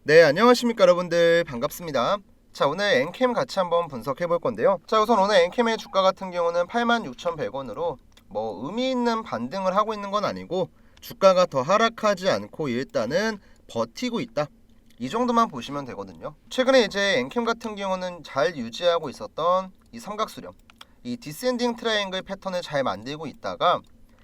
네, 안녕하십니까 여러분들, 반갑습니다. 자, 오늘 엔캠 같이 한번 분석해 볼 건데요. 자, 우선 오늘 엔캠의 주가 같은 경우는 86,100원으로 뭐 의미 있는 반등을 하고 있는 건 아니고 주가가 더 하락하지 않고 일단은 버티고 있다, 이 정도만 보시면 되거든요. 최근에 이제 엔캠 같은 경우는 잘 유지하고 있었던 이 삼각수렴, 이 디센딩 트라이앵글 패턴을 잘 만들고 있다가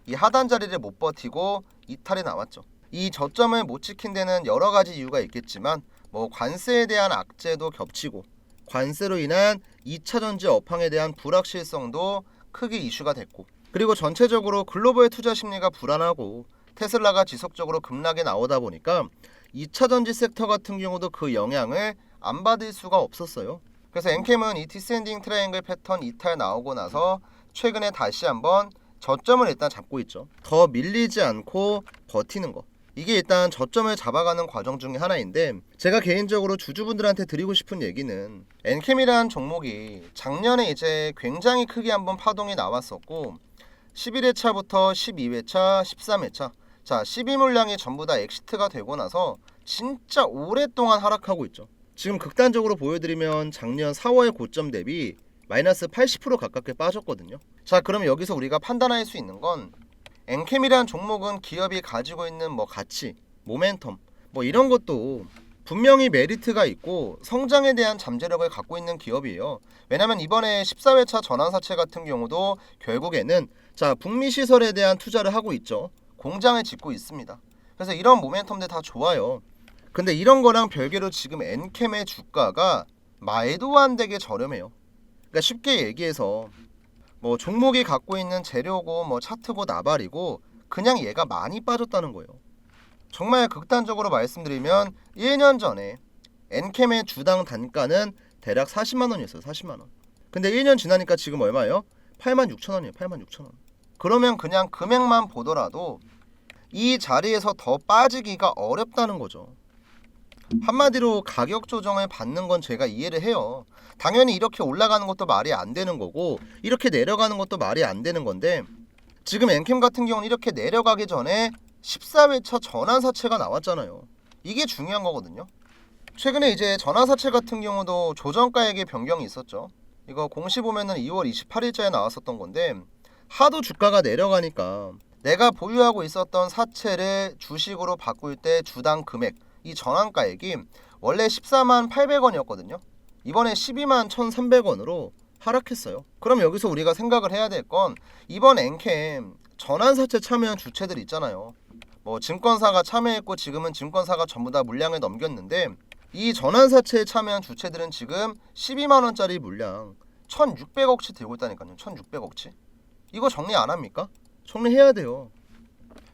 이 하단 자리를 못 버티고 이탈이 나왔죠. 이 저점을 못 지킨 데는 여러 가지 이유가 있겠지만 뭐 관세에 대한 악재도 겹치고 관세로 인한 2차 전지 업황에 대한 불확실성도 크게 이슈가 됐고, 그리고 전체적으로 글로벌 투자 심리가 불안하고 테슬라가 지속적으로 급락에 나오다 보니까 2차 전지 섹터 같은 경우도 그 영향을 안 받을 수가 없었어요. 그래서 엔캠은 이 디센딩 트라이앵글 패턴 이탈 나오고 나서 최근에 다시 한번 저점을 일단 잡고 있죠. 더 밀리지 않고 버티는 거, 이게 일단 저점을 잡아가는 과정 중에 하나인데, 제가 개인적으로 주주분들한테 드리고 싶은 얘기는 엔캠이라는 종목이 작년에 이제 굉장히 크게 한번 파동이 나왔었고 11회차부터 12회차, 13회차, 자 12물량이 전부 다 엑시트가 되고 나서 진짜 오랫동안 하락하고 있죠. 지금 극단적으로 보여드리면 작년 4월 고점 대비 마이너스 80% 가깝게 빠졌거든요. 자, 그럼 여기서 우리가 판단할 수 있는 건 엔캠이란 종목은 기업이 가지고 있는 뭐 가치, 모멘텀, 뭐 이런 것도 분명히 메리트가 있고 성장에 대한 잠재력을 갖고 있는 기업이에요. 왜냐면 이번에 14회차 전환사채 같은 경우도 결국에는 자 북미 시설에 대한 투자를 하고 있죠. 공장을 짓고 있습니다. 그래서 이런 모멘텀들 다 좋아요. 근데 이런 거랑 별개로 지금 엔캠의 주가가 말도 안 되게 저렴해요. 그러니까 쉽게 얘기해서 뭐 종목이 갖고 있는 재료고 뭐 차트고 나발이고 그냥 얘가 많이 빠졌다는 거예요. 정말 극단적으로 말씀드리면 1년 전에 엔캠의 주당 단가는 대략 40만 원이었어요. 40만 원. 근데 1년 지나니까 지금 얼마예요? 86,000원이에요. 86,000원. 그러면 그냥 금액만 보더라도 이 자리에서 더 빠지기가 어렵다는 거죠. 한마디로 가격 조정을 받는 건 제가 이해를 해요. 당연히 이렇게 올라가는 것도 말이 안 되는 거고 이렇게 내려가는 것도 말이 안 되는 건데, 지금 엔캠 같은 경우는 이렇게 내려가기 전에 14회차 전환사채가 나왔잖아요. 이게 중요한 거거든요. 최근에 이제 전환사채 같은 경우도 조정가액의 변경이 있었죠. 이거 공시 보면은 2월 28일자에 나왔었던 건데, 하도 주가가 내려가니까 내가 보유하고 있었던 사채를 주식으로 바꿀 때 주당 금액, 이 전환가액이 원래 14만 800원이었거든요. 이번에 12만 1,300원으로 하락했어요. 그럼 여기서 우리가 생각을 해야 될 건 이번 엔캠 전환사채 참여한 주체들 있잖아요. 뭐 증권사가 참여했고 지금은 증권사가 전부 다 물량을 넘겼는데, 이 전환사채에 참여한 주체들은 지금 12만 원짜리 물량 1,600억치 들고 있다니까요. 1,600억치. 이거 정리 안 합니까? 정리해야 돼요.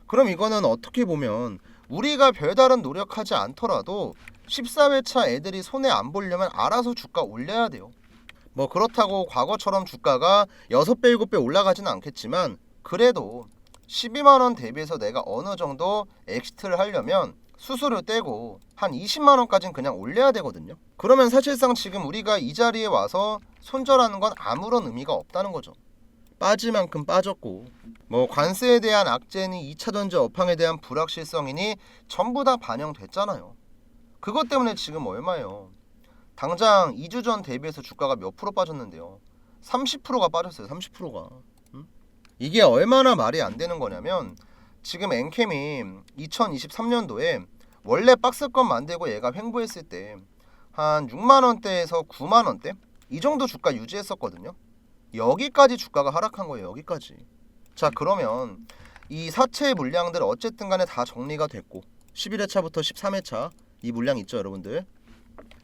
그럼 이거는 어떻게 보면 우리가 별다른 노력하지 않더라도 14회차 애들이 손해 안 보려면 알아서 주가 올려야 돼요. 뭐 그렇다고 과거처럼 주가가 6배, 7배 올라가지는 않겠지만 그래도 12만원 대비해서 내가 어느 정도 엑시트를 하려면 수수료 떼고 한 20만원까지는 그냥 올려야 되거든요. 그러면 사실상 지금 우리가 이 자리에 와서 손절하는 건 아무런 의미가 없다는 거죠. 빠질 만큼 빠졌고 뭐 관세에 대한 악재니 2차 전지 업황에 대한 불확실성이니 전부 다 반영됐잖아요. 그것 때문에 지금 얼마예요? 당장 2주 전 대비해서 주가가 몇 프로 빠졌는데요. 30%가 빠졌어요. 30%가. 이게 얼마나 말이 안 되는 거냐면 지금 엔캠이 2023년도에 원래 박스권 만들고 얘가 횡보했을 때 한 6만 원대에서 9만 원대 이 정도 주가 유지했었거든요. 여기까지 주가가 하락한 거예요. 여기까지. 자, 그러면 이 사채 물량들 어쨌든 간에 다 정리가 됐고 11회차부터 13회차 이 물량 있죠 여러분들.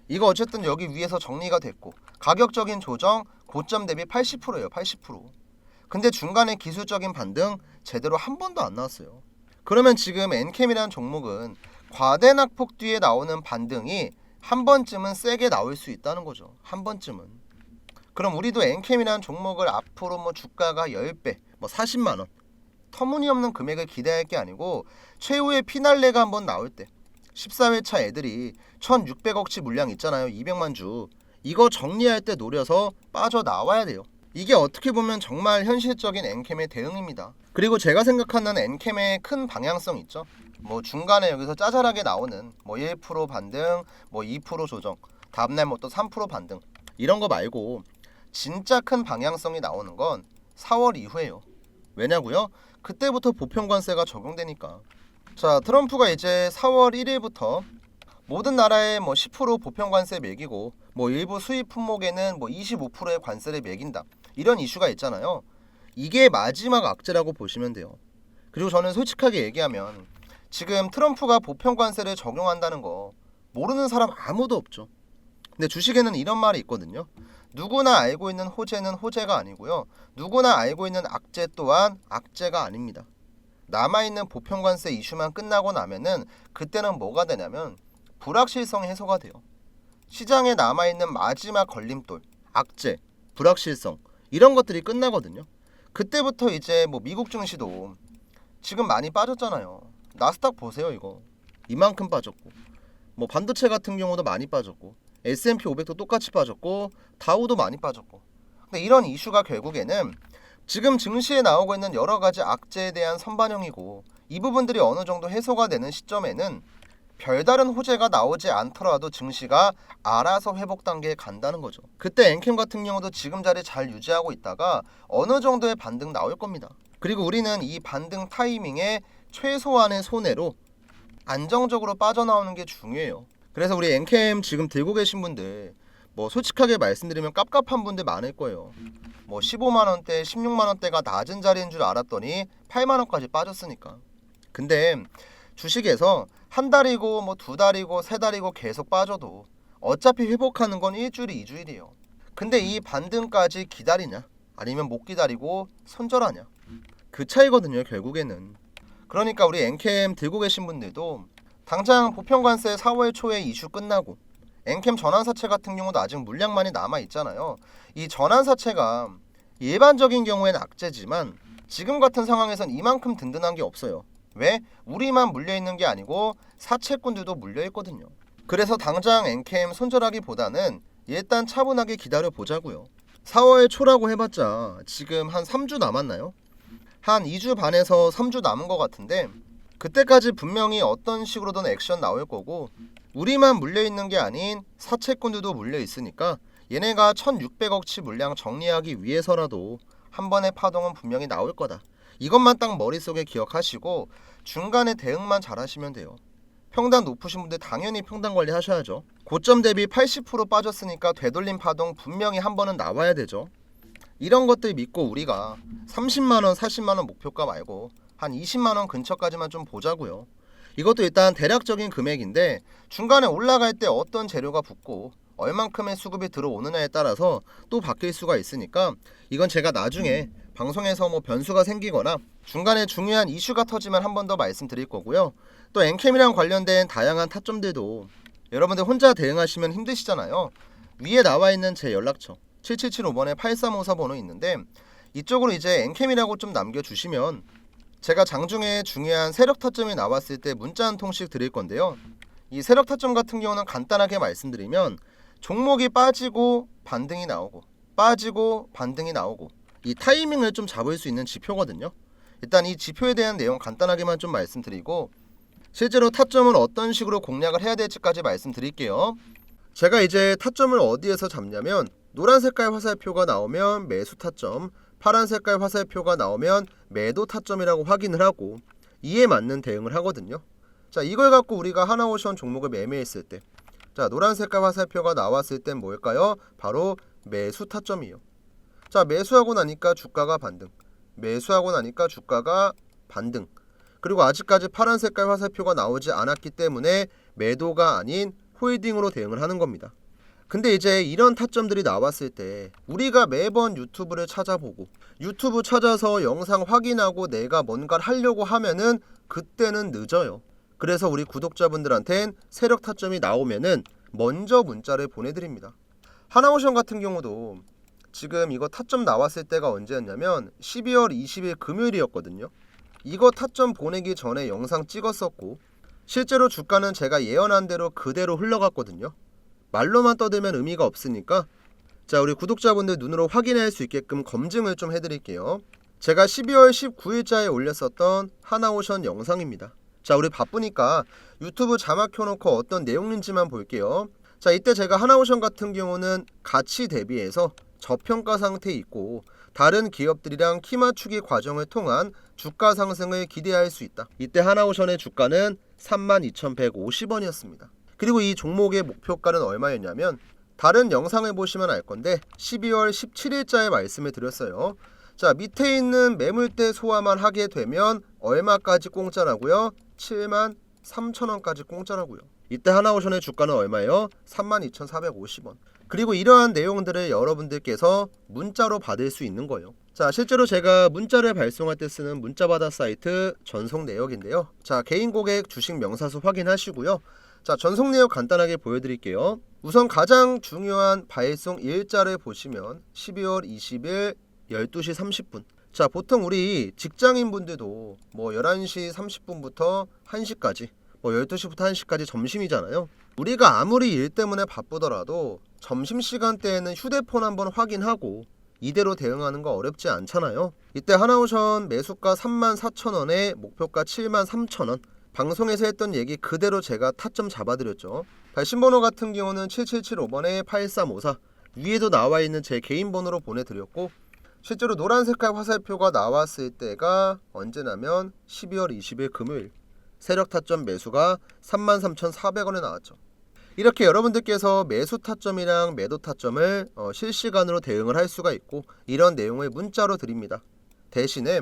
이거 어쨌든 여기 위에서 정리가 됐고 가격적인 조정 고점 대비 80%예요. 80%. 근데 중간에 기술적인 반등 제대로 한 번도 안 나왔어요. 그러면 지금 엔캠이라는 종목은 과대낙폭 뒤에 나오는 반등이 한 번쯤은 세게 나올 수 있다는 거죠. 한 번쯤은. 그럼 우리도 엔캠이라는 종목을 앞으로 뭐 주가가 10배, 뭐 40만 원 터무니없는 금액을 기대할 게 아니고 최후의 피날레가 한번 나올 때 14회차 애들이 1,600억치 물량 있잖아요. 200만 주. 이거 정리할 때 노려서 빠져나와야 돼요. 이게 어떻게 보면 정말 현실적인 엔캠의 대응입니다. 그리고 제가 생각하는 엔캠의 큰 방향성 있죠. 뭐 중간에 여기서 짜잘하게 나오는 뭐 1% 반등, 뭐 2% 조정, 다음날 뭐 또 3% 반등 이런 거 말고 진짜 큰 방향성이 나오는 건 4월 이후에요. 왜냐고요? 그때부터 보편관세가 적용되니까. 자, 트럼프가 이제 4월 1일부터 모든 나라에 뭐 10% 보편관세 매기고 뭐 일부 수입 품목에는 뭐 25%의 관세를 매긴다. 이런 이슈가 있잖아요. 이게 마지막 악재라고 보시면 돼요. 그리고 저는 솔직하게 얘기하면 지금 트럼프가 보편관세를 적용한다는 거 모르는 사람 아무도 없죠. 근데 주식에는 이런 말이 있거든요. 누구나 알고 있는 호재는 호재가 아니고요. 누구나 알고 있는 악재 또한 악재가 아닙니다. 남아있는 보편관세 이슈만 끝나고 나면은 그때는 뭐가 되냐면 불확실성 해소가 돼요. 시장에 남아있는 마지막 걸림돌, 악재, 불확실성 이런 것들이 끝나거든요. 그때부터 이제 뭐 미국 증시도 지금 많이 빠졌잖아요. 나스닥 보세요. 이거 이만큼 빠졌고 뭐 반도체 같은 경우도 많이 빠졌고 S&P 500도 똑같이 빠졌고 다우도 많이 빠졌고. 근데 이런 이슈가 결국에는 지금 증시에 나오고 있는 여러 가지 악재에 대한 선반영이고 이 부분들이 어느 정도 해소가 되는 시점에는 별다른 호재가 나오지 않더라도 증시가 알아서 회복 단계에 간다는 거죠. 그때 엔캠 같은 경우도 지금 자리 잘 유지하고 있다가 어느 정도의 반등 나올 겁니다. 그리고 우리는 이 반등 타이밍에 최소한의 손해로 안정적으로 빠져나오는 게 중요해요. 그래서 우리 엔캠 지금 들고 계신 분들 뭐 솔직하게 말씀드리면 깝깝한 분들 많을 거예요. 뭐 15만원대, 16만원대가 낮은 자리인 줄 알았더니 8만원까지 빠졌으니까. 근데 주식에서 한 달이고 뭐 두 달이고 세 달이고 계속 빠져도 어차피 회복하는 건 일주일이 2주일이에요. 근데 이 반등까지 기다리냐 아니면 못 기다리고 손절하냐 그 차이거든요 결국에는. 그러니까 우리 엔캠 들고 계신 분들도 당장 보편관세 4월 초에 이슈 끝나고 엔캠 전환사채 같은 경우도 아직 물량만이 남아있잖아요. 이 전환사채가 일반적인 경우에는 악재지만 지금 같은 상황에선 이만큼 든든한 게 없어요. 왜? 우리만 물려있는 게 아니고 사채꾼들도 물려있거든요. 그래서 당장 엔캠 손절하기보다는 일단 차분하게 기다려보자고요. 4월 초라고 해봤자 지금 한 3주 남았나요? 한 2주 반에서 3주 남은 것 같은데 그때까지 분명히 어떤 식으로든 액션 나올 거고 우리만 물려있는 게 아닌 사채꾼들도 물려있으니까 얘네가 1600억치 물량 정리하기 위해서라도 한 번의 파동은 분명히 나올 거다. 이것만 딱 머릿속에 기억하시고 중간에 대응만 잘 하시면 돼요. 평단 높으신 분들 당연히 평단 관리 하셔야죠. 고점 대비 80% 빠졌으니까 되돌림 파동 분명히 한 번은 나와야 되죠. 이런 것들 믿고 우리가 30만원, 40만원 목표가 말고 한 20만원 근처까지만 좀 보자고요. 이것도 일단 대략적인 금액인데 중간에 올라갈 때 어떤 재료가 붙고 얼만큼의 수급이 들어오느냐에 따라서 또 바뀔 수가 있으니까 이건 제가 나중에 방송에서 뭐 변수가 생기거나 중간에 중요한 이슈가 터지면 한 번 더 말씀드릴 거고요. 또 엔캠이랑 관련된 다양한 타점들도 여러분들 혼자 대응하시면 힘드시잖아요. 위에 나와 있는 제 연락처 7775번에 8354 번호 있는데 이쪽으로 이제 엔캠이라고 좀 남겨주시면 제가 장중에 중요한 세력 타점이 나왔을 때 문자 한 통씩 드릴 건데요. 이 세력 타점 같은 경우는 간단하게 말씀드리면 종목이 빠지고 반등이 나오고 빠지고 반등이 나오고 이 타이밍을 좀 잡을 수 있는 지표거든요. 일단 이 지표에 대한 내용 간단하게만 좀 말씀드리고 실제로 타점은 어떤 식으로 공략을 해야 될지까지 말씀드릴게요. 제가 이제 타점을 어디에서 잡냐면 노란 색깔 화살표가 나오면 매수 타점, 파란 색깔 화살표가 나오면 매도 타점이라고 확인을 하고 이에 맞는 대응을 하거든요. 자, 이걸 갖고 우리가 하나오션 종목을 매매했을 때 자, 노란 색깔 화살표가 나왔을 땐 뭘까요? 바로 매수 타점이에요. 자, 매수하고 나니까 주가가 반등, 매수하고 나니까 주가가 반등, 그리고 아직까지 파란 색깔 화살표가 나오지 않았기 때문에 매도가 아닌 홀딩으로 대응을 하는 겁니다. 근데 이제 이런 타점들이 나왔을 때 우리가 매번 유튜브를 찾아보고 유튜브 찾아서 영상 확인하고 내가 뭔가를 하려고 하면은 그때는 늦어요. 그래서 우리 구독자분들한텐 세력 타점이 나오면은 먼저 문자를 보내드립니다. 하나오션 같은 경우도 지금 이거 타점 나왔을 때가 언제였냐면 12월 20일 금요일이었거든요. 이거 타점 보내기 전에 영상 찍었었고 실제로 주가는 제가 예언한 대로 그대로 흘러갔거든요. 말로만 떠들면 의미가 없으니까 자, 우리 구독자분들 눈으로 확인할 수 있게끔 검증을 좀 해드릴게요. 제가 12월 19일자에 올렸었던 하나오션 영상입니다. 자, 우리 바쁘니까 유튜브 자막 켜놓고 어떤 내용인지만 볼게요. 자, 이때 제가 하나오션 같은 경우는 가치 대비해서 저평가 상태에 있고 다른 기업들이랑 키 맞추기 과정을 통한 주가 상승을 기대할 수 있다. 이때 하나오션의 주가는 32,150원이었습니다. 그리고 이 종목의 목표가는 얼마였냐면 다른 영상을 보시면 알 건데 12월 17일자에 말씀을 드렸어요. 자, 밑에 있는 매물대 소화만 하게 되면 얼마까지 공짜라고요? 73,000원까지 공짜라고요. 이때 하나오션의 주가는 얼마예요? 32,450원. 그리고 이러한 내용들을 여러분들께서 문자로 받을 수 있는 거예요. 자, 실제로 제가 문자를 발송할 때 쓰는 문자받아 사이트 전송 내역인데요. 자, 개인 고객 주식 명사수 확인하시고요. 자, 전송 내역 간단하게 보여드릴게요. 우선 가장 중요한 발송 일자를 보시면 12월 20일 12시 30분. 자, 보통 우리 직장인분들도 뭐 11시 30분부터 1시까지 뭐 12시부터 1시까지 점심이잖아요. 우리가 아무리 일 때문에 바쁘더라도 점심시간대에는 휴대폰 한번 확인하고 이대로 대응하는 거 어렵지 않잖아요. 이때 하나오션 매수가 34,000원에 목표가 73,000원. 방송에서 했던 얘기 그대로 제가 타점 잡아드렸죠. 발신번호 같은 경우는 7775번에 8354. 위에도 나와 있는 제 개인 번호로 보내드렸고 실제로 노란 색깔 화살표가 나왔을 때가 언제냐면 12월 20일 금요일 세력 타점 매수가 33,400원에 나왔죠. 이렇게 여러분들께서 매수 타점이랑 매도 타점을 실시간으로 대응을 할 수가 있고 이런 내용을 문자로 드립니다. 대신에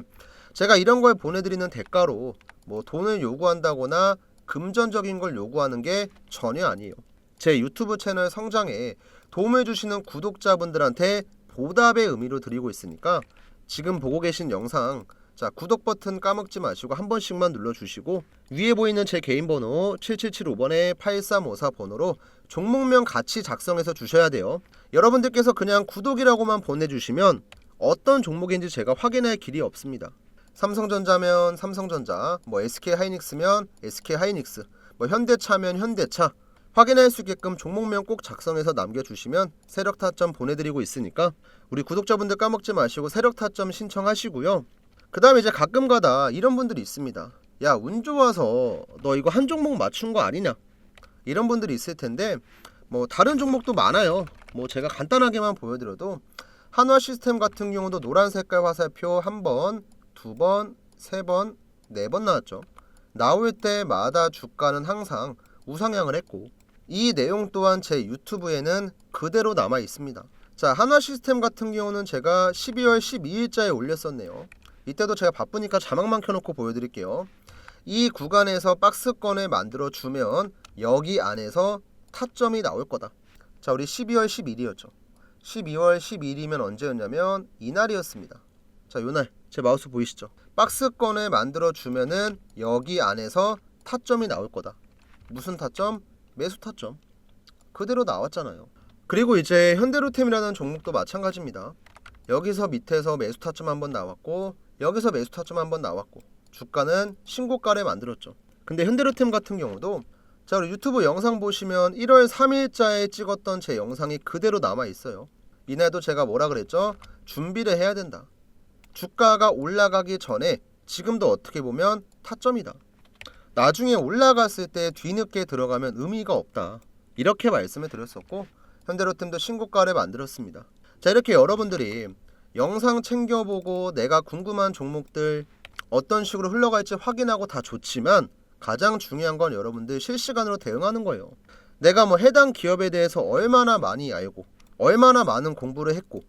제가 이런 걸 보내드리는 대가로 뭐 돈을 요구한다거나 금전적인 걸 요구하는 게 전혀 아니에요. 제 유튜브 채널 성장에 도움을 주시는 구독자분들한테 보답의 의미로 드리고 있으니까 지금 보고 계신 영상 자, 구독 버튼 까먹지 마시고 한 번씩만 눌러주시고 위에 보이는 제 개인 번호 7775번에 8354 번호로 종목명 같이 작성해서 주셔야 돼요. 여러분들께서 그냥 구독이라고만 보내주시면 어떤 종목인지 제가 확인할 길이 없습니다. 삼성전자면 삼성전자, 뭐 SK하이닉스면 SK하이닉스, 뭐 현대차면 현대차 확인할 수 있게끔 종목명 꼭 작성해서 남겨주시면 세력 타점 보내드리고 있으니까 우리 구독자분들 까먹지 마시고 세력 타점 신청하시고요. 그 다음에 이제 가끔가다 이런 분들이 있습니다. 야, 운 좋아서 너 이거 한 종목 맞춘 거 아니냐, 이런 분들이 있을 텐데 뭐 다른 종목도 많아요. 뭐 제가 간단하게만 보여드려도 한화시스템 같은 경우도 노란 색깔 화살표 1번, 2번, 3번, 4번 나왔죠. 나올 때마다 주가는 항상 우상향을 했고 이 내용 또한 제 유튜브에는 그대로 남아 있습니다. 자, 한화시스템 같은 경우는 제가 12월 12일자에 올렸었네요. 이때도 제가 바쁘니까 자막만 켜놓고 보여드릴게요. 이 구간에서 박스권을 만들어 주면 여기 안에서 타점이 나올 거다. 자, 우리 12월 12일이었죠. 12월 12일이면 언제였냐면 이날이었습니다. 자, 요날 제 마우스 보이시죠? 박스권을 만들어 주면은 여기 안에서 타점이 나올 거다. 무슨 타점? 매수 타점. 그대로 나왔잖아요. 그리고 이제 현대로템이라는 종목도 마찬가지입니다. 여기서 밑에서 매수 타점 한번 나왔고 여기서 매수 타점 한번 나왔고 주가는 신고가를 만들었죠. 근데 현대로템 같은 경우도 자, 우리 유튜브 영상 보시면 1월 3일자에 찍었던 제 영상이 그대로 남아 있어요. 이날도 제가 뭐라 그랬죠? 준비를 해야 된다. 주가가 올라가기 전에 지금도 어떻게 보면 타점이다. 나중에 올라갔을 때 뒤늦게 들어가면 의미가 없다. 이렇게 말씀을 드렸었고 현대로템도 신고가를 만들었습니다. 자, 이렇게 여러분들이 영상 챙겨보고 내가 궁금한 종목들 어떤 식으로 흘러갈지 확인하고 다 좋지만 가장 중요한 건 여러분들 실시간으로 대응하는 거예요. 내가 뭐 해당 기업에 대해서 얼마나 많이 알고 얼마나 많은 공부를 했고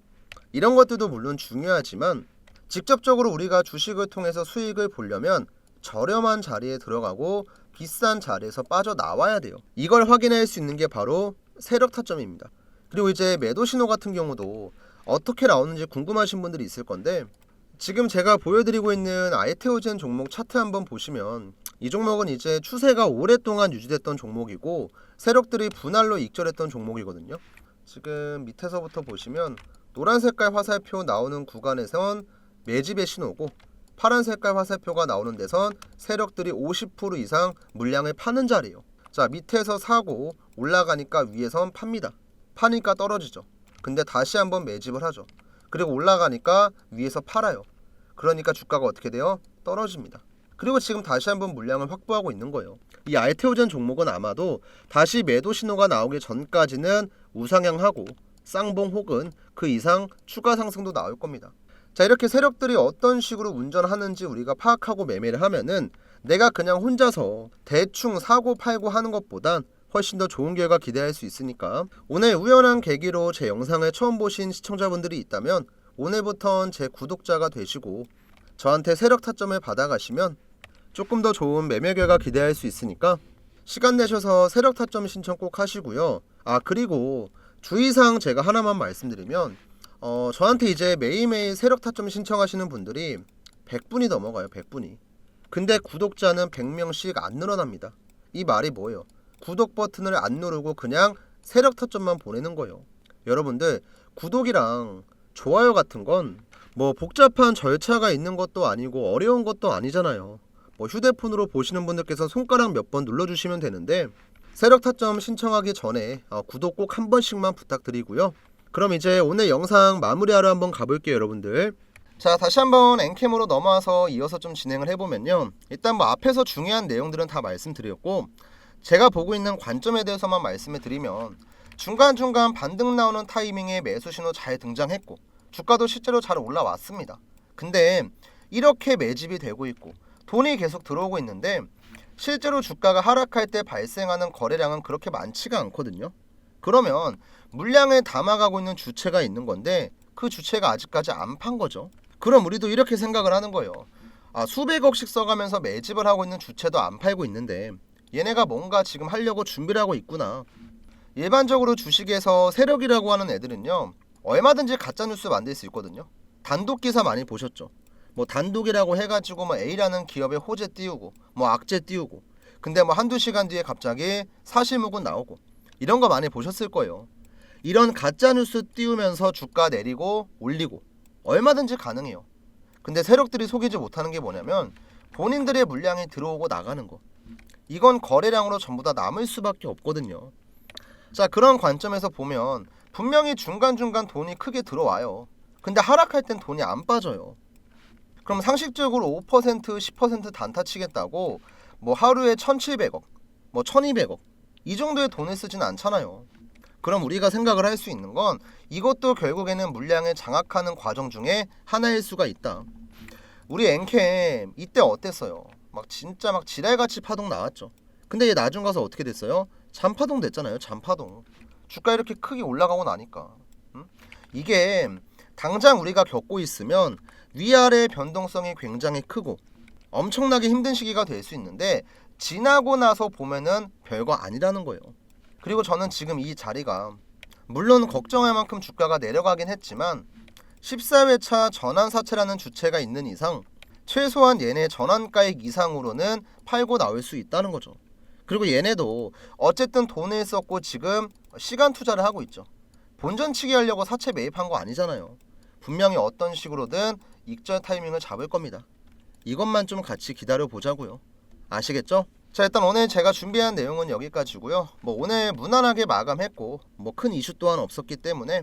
이런 것들도 물론 중요하지만 직접적으로 우리가 주식을 통해서 수익을 보려면 저렴한 자리에 들어가고 비싼 자리에서 빠져나와야 돼요. 이걸 확인할 수 있는 게 바로 세력 타점입니다. 그리고 이제 매도 신호 같은 경우도 어떻게 나오는지 궁금하신 분들이 있을 건데 지금 제가 보여드리고 있는 아이테오젠 종목 차트 한번 보시면 이 종목은 이제 추세가 오랫동안 유지됐던 종목이고 세력들이 분할로 익절했던 종목이거든요. 지금 밑에서부터 보시면 노란 색깔 화살표 나오는 구간에선 매집의 신호고 파란 색깔 화살표가 나오는 데선 세력들이 50% 이상 물량을 파는 자리예요. 자, 밑에서 사고 올라가니까 위에선 팝니다. 파니까 떨어지죠. 근데 다시 한번 매집을 하죠. 그리고 올라가니까 위에서 팔아요. 그러니까 주가가 어떻게 돼요? 떨어집니다. 그리고 지금 다시 한번 물량을 확보하고 있는 거예요. 이 알테오젠 종목은 아마도 다시 매도 신호가 나오기 전까지는 우상향하고 쌍봉 혹은 그 이상 추가 상승도 나올 겁니다. 자, 이렇게 세력들이 어떤 식으로 운전하는지 우리가 파악하고 매매를 하면은 내가 그냥 혼자서 대충 사고 팔고 하는 것보단 훨씬 더 좋은 결과 기대할 수 있으니까 오늘 우연한 계기로 제 영상을 처음 보신 시청자분들이 있다면 오늘부턴 제 구독자가 되시고 저한테 세력 타점을 받아가시면 조금 더 좋은 매매 결과 기대할 수 있으니까 시간 내셔서 세력 타점 신청 꼭 하시고요. 그리고 주의사항 제가 하나만 말씀드리면 저한테 이제 매일매일 세력 타점 신청하시는 분들이 100분이 넘어가요. 100분이. 근데 구독자는 100명씩 안 늘어납니다. 이 말이 뭐예요? 구독 버튼을 안 누르고 그냥 세력 타점만 보내는 거예요. 여러분들, 구독이랑 좋아요 같은 건 뭐 복잡한 절차가 있는 것도 아니고 어려운 것도 아니잖아요. 뭐 휴대폰으로 보시는 분들께서 손가락 몇 번 눌러주시면 되는데 세력 타점 신청하기 전에 구독 꼭 한 번씩만 부탁드리고요. 그럼 이제 오늘 영상 마무리하러 한번 가볼게요, 여러분들. 자, 다시 한번 엔캠으로 넘어와서 이어서 좀 진행을 해보면요. 일단 뭐 앞에서 중요한 내용들은 다 말씀드렸고 제가 보고 있는 관점에 대해서만 말씀을 드리면 중간중간 반등 나오는 타이밍에 매수 신호 잘 등장했고 주가도 실제로 잘 올라왔습니다. 근데 이렇게 매집이 되고 있고 돈이 계속 들어오고 있는데 실제로 주가가 하락할 때 발생하는 거래량은 그렇게 많지가 않거든요. 그러면 물량을 담아가고 있는 주체가 있는 건데 그 주체가 아직까지 안 판 거죠. 그럼 우리도 이렇게 생각을 하는 거예요. 수백억씩 써가면서 매집을 하고 있는 주체도 안 팔고 있는데 얘네가 뭔가 지금 하려고 준비를 하고 있구나. 일반적으로 주식에서 세력이라고 하는 애들은요, 얼마든지 가짜뉴스 만들 수 있거든요. 단독 기사 많이 보셨죠? 뭐 단독이라고 해가지고 뭐 A라는 기업에 호재 띄우고 뭐 악재 띄우고 근데 뭐 한두 시간 뒤에 갑자기 사실무근 나오고 이런 거 많이 보셨을 거예요. 이런 가짜뉴스 띄우면서 주가 내리고 올리고 얼마든지 가능해요. 근데 세력들이 속이지 못하는 게 뭐냐면 본인들의 물량이 들어오고 나가는 거. 이건 거래량으로 전부 다 남을 수밖에 없거든요. 자, 그런 관점에서 보면 분명히 중간중간 돈이 크게 들어와요. 근데 하락할 땐 돈이 안 빠져요. 그럼 상식적으로 5%, 10% 단타 치겠다고 뭐 하루에 1,700억, 뭐 1,200억 이 정도의 돈을 쓰진 않잖아요. 그럼 우리가 생각을 할 수 있는 건 이것도 결국에는 물량을 장악하는 과정 중에 하나일 수가 있다. 우리 엔캠 이때 어땠어요? 진짜 지랄같이 파동 나왔죠. 근데 얘 나중 가서 어떻게 됐어요? 잔파동 됐잖아요. 잔파동. 주가 이렇게 크게 올라가고 나니까. 이게 당장 우리가 겪고 있으면 위아래 변동성이 굉장히 크고 엄청나게 힘든 시기가 될 수 있는데 지나고 나서 보면은 별거 아니라는 거예요. 그리고 저는 지금 이 자리가 물론 걱정할 만큼 주가가 내려가긴 했지만 14회차 전환사채라는 주체가 있는 이상 최소한 얘네 전환가액 이상으로는 팔고 나올 수 있다는 거죠. 그리고 얘네도 어쨌든 돈을 썼고 지금 시간 투자를 하고 있죠. 본전치기 하려고 사채 매입한 거 아니잖아요. 분명히 어떤 식으로든 익절 타이밍을 잡을 겁니다. 이것만 좀 같이 기다려 보자고요. 아시겠죠? 자, 일단 오늘 제가 준비한 내용은 여기까지고요. 뭐 오늘 무난하게 마감했고 뭐 큰 이슈 또한 없었기 때문에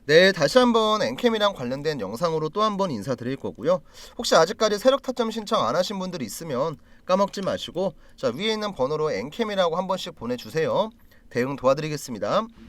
내일 다시 한번 엔캠이랑 관련된 영상으로 또 한번 인사드릴 거고요. 혹시 아직까지 세력 타점 신청 안 하신 분들이 있으면 까먹지 마시고 자, 위에 있는 번호로 엔캠이라고 한 번씩 보내주세요. 대응 도와드리겠습니다.